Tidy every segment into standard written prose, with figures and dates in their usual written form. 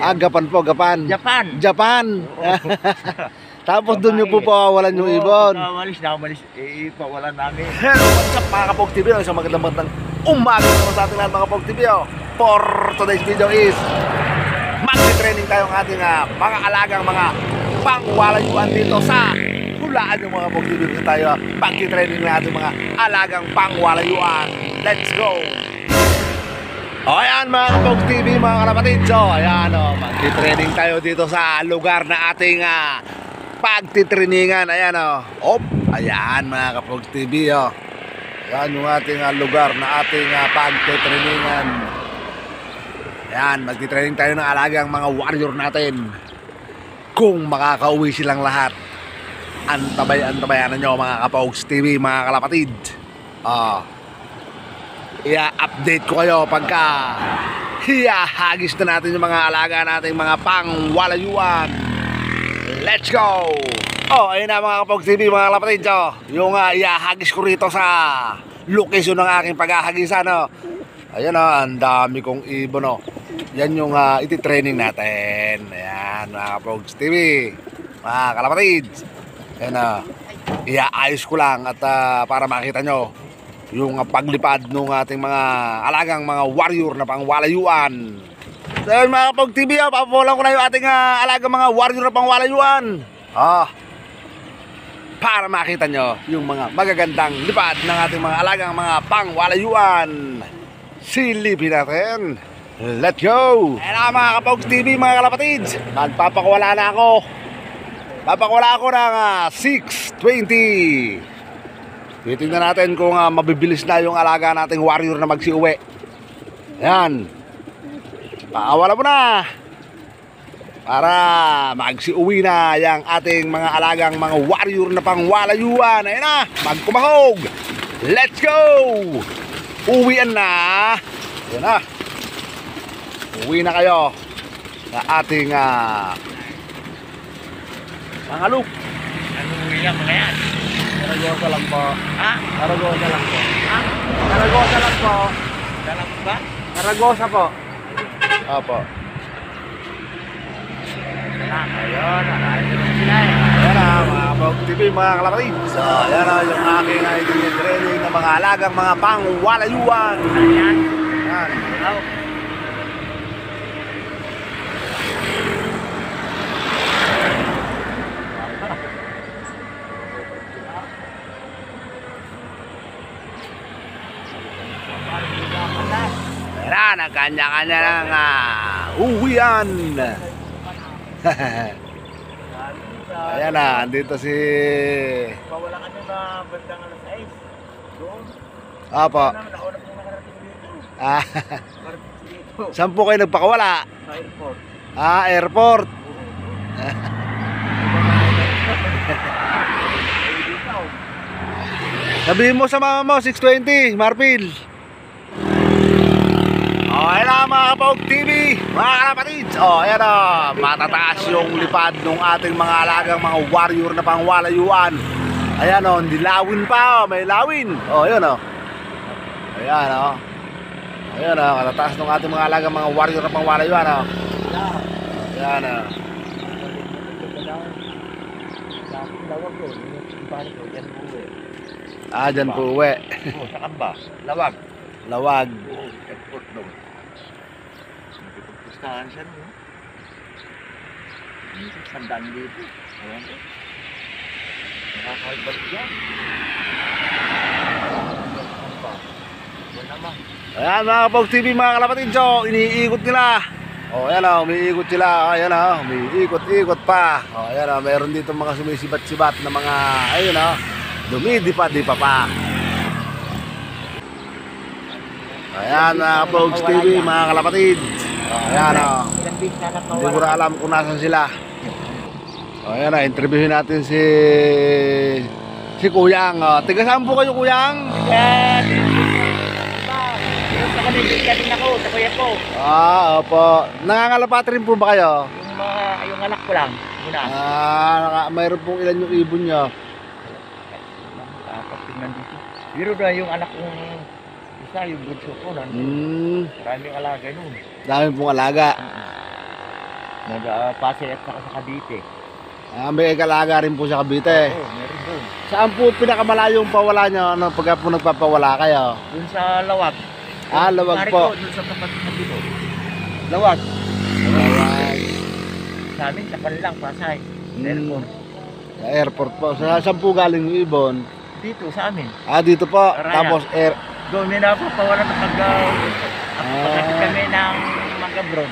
Ah, gapan po, gapan. Japan. Japan. Tapos doon nyo po pawawalan yung ibon. Nakawalis, ipawalan namin. Hello, what's up mga Kapog TV? Isang magandang umaga naman sa ating lahat mga Kapog TV. For today's video is magti-training tayo ng ating mga alagang mga pangwalayuan dito sa hulaan yung mga Kapog TV. Dito tayo magti-training ng ating mga alagang pangwalayuan. Let's go! O ayan mga Kapog TV, mga kalapatid. So ayan o, magti-training tayo dito sa lugar na ating pagtitriningan. Ayan o. Ayan mga Kapog TV o. Ayan yung ating lugar na ating pagtitriningan. Ayan, magtitraining tayo ng alagang mga warrior natin. Kung makakauwi silang lahat, antabayan nyo mga Kapog TV, mga kalapatid. I-update ko kayo pagka hihagis na natin yung mga alaga nating mga pangwalayuan. Let's go! Ayun na mga Kapog TV, mga kalapatid. Yung ihagis ko rito sa location ng aking paghahagisan. Ayan ang dami kong ibon. Yan yung iti-training natin. Ayan mga Kapog TV, mga kalapatid. Ayan iaayos ko lang at para makita nyo yung paglipad ng ating mga alagang mga warrior na pangwalayuan. So mga Kapog TV, papawalan ko na yung ating alagang mga warrior na pangwalayuan. Para makita nyo yung mga magagandang lipad ng ating mga alagang mga pangwalayuan. Silipin natin. Let's go! Ayan na mga Kapog TV, mga kalapatid. Magpapakuwala na ako. Papakuwala ako ng 6:20. Titingnan natin kung mabibilis na yung alaga nating warrior na magsiuwi. Ayan. Paawala mo na. Para magsiuwi na yung ating mga alagang mga warrior na pangwalayuan. Ayan na, magkumahog. Let's go! Uwian na. Ayan na. Uwi na kayo na ating mga loop. Anong uwi lang mga yan? Karagosa lang po. Ha? Karagosa lang po. Ha? Karagosa lang po. Dalam ba? Karagosa po. Opo. Ayun, nakain ko na sila eh. Ayan na mga Kapog TV, mga kalapatid. So ayan na yung aking training ng mga alagang mga pangwalayuan. Ayan. Ayan. Hello. Ayan na, kanya-kanya ng uwian. Ayan na, andito si... Pawala ka nyo na bandang alas 6. Doon. Opo. Nauna pong nakarating dito. Nakarating dito. Saan po kayo nagpakawala? Sa airport. Airport. Sabihin mo sa mama mo, 6:20, Marpil. Ayan na mga Kapog TV, mga kalapatid. Ayan na, matataas yung lipad ng ating mga alagang mga warrior na pangwalayuan. Ayan o, hindi lawin pa, may lawin. Ayan o. Ayan o. Ayan o, matataas ng ating mga alagang mga warrior na pangwalayuan. Ayan o. Dyan po uwi. Sa Kamba. Lawag. Lawag. Airport doon. Nagpupustahan siya no? Sandaan dito. Ayan ko. Nakakalibat yan. Yan naman. Ayan mga Kapog TV, mga kalapatid. So, iniikot nila. Ayan o, umiikot sila. Ayan o, umiikot-ikot pa. Ayan o, meron dito mga sumisibat-sibat na mga, ayun o, dumidipa-dipa pa. Ayan mga Kapog TV, mga kalapatid. Ayan o, hindi ko na alam kung nasan sila. Ayan o, interviewin natin si Kuyang. Tiga saan po kayo, Kuyang? Yan. Sa kanilika din ako, sa kuya ko. Opo. Nangangalapati rin po ba kayo? Yung anak ko lang. Muna. Mayroon pong ilan yung ibon nyo? Dapat tingnan dito. Pero na yung anak kong isa, yung bunso ko, nandun. Maraming alaga nun. Dami pong alaga. Nag-Pasay at saka sa Cavite. May kalaga rin po sa Cavite. Oo, meron doon. Saan po pinakamalayong pawala nyo? Ano, pagka po nagpapawala kayo? Doon sa Lawag. Lawag Pare po. ko, doon sa tapat ng dito. Lawag. Lawag. Sa amin, sa lang, Pasay. Airport. Sa airport po. Saan po galing yung ibon? Dito, sa amin. Dito po. Araya. Tapos Doon, may napapawala na pagkakit kami ng Magabron.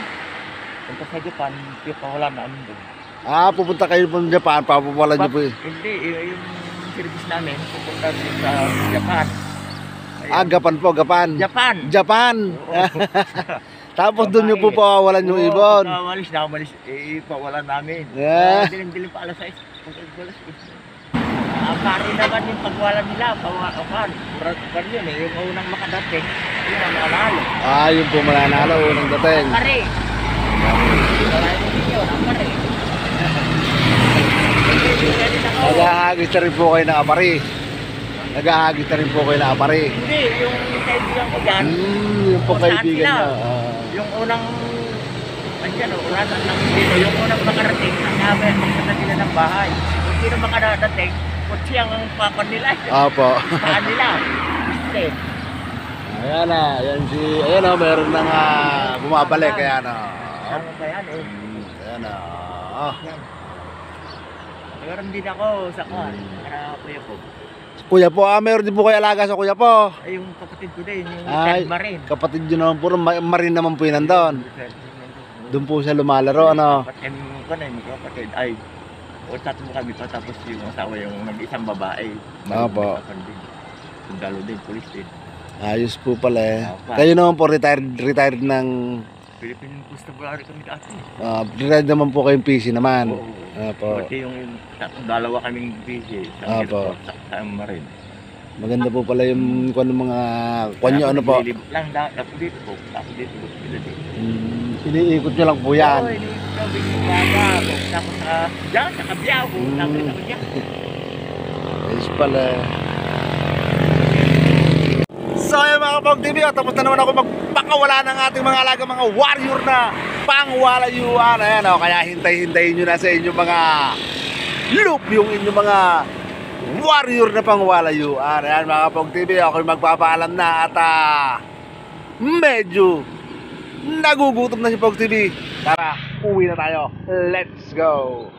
Punta sa Japan, pipawala na amin doon. pupunta kayo po ng Japan, papawalan nyo po eh. Hindi, yung service namin, pupunta din sa Japan. Gapan po, Gapan. Japan! Japan! Oo. Tapos doon nyo po pawalan yung ibon. Pagka umalis, ipawalan namin. Yeah. Dilim-dilim pa alas 6. Alas 6. Pari naman yung pagwala nila, pawakan. Pari yun eh, yung unang makadating, yun ang manalo. Yung po mananalo, unang dating. Pari! Maraming ninyo, ang pari. Naghahagis na rin po kayo ng apari. Naghahagis na rin po kayo ng apari. Hindi, yung kaibigan ko dyan, Yung po kung saan kaibigan sila. nyo. yung unang, andyan o, uratan lang dito, yung unang makarating, nasabi, magkata nila ng bahay. Kung sino makadating, kutsi ang papan nila. Opo. Saan nila? Kasi, Ayan na, ayan o, meron nang bumabalik, ayan o. ano ba yan eh? Ayan o. Yan. Meron din ako sa kuwan, para kuya ko. Kuya po, meron din po kayo alaga sa kuya po. Ay, yung kapatid ko din, yung Ay, Ted Marin. Kapatid nyo naman po, marin naman po yun nandun. Doon po siya lumalaro, ano. Kapatid ko na yung kapatid, ay, o tatlo kami pa, tapos yung asawa yung nag-isang babae. Opo. Sundalo din, pulis din. Ayos po pala eh. Opo. Kayo naman po retired ng... Philippine Constabulary kami dati. Retired naman po kayong PC naman. Oo. Opo. Pati yung dalawa kaming busy sa Opo. airport, sa Marin. Maganda po pala yung kung ano mga... Kung nyo ano po. Nililibot lang, ako dito po. Ako dito po. Iniikot nyo lang po yan. Oo, iniikot ko, binibaga. Pupunta ako sa, dyan, sa Kabyao. Pupunta ako dyan. Ayos pala. So ayun mga Kapog TV, tapos na naman ako magpakawala ng ating mga alaga, mga warrior na pangwalayuan. Ayan o, kaya hintay-hintayin nyo na sa inyong mga loop yung inyong mga warrior na pangwalayuan. Ayan mga Kapog TV, ako'y magpapaalam na at medyo nagugutom na si Pog TV. Tara, uwi na tayo. Let's go!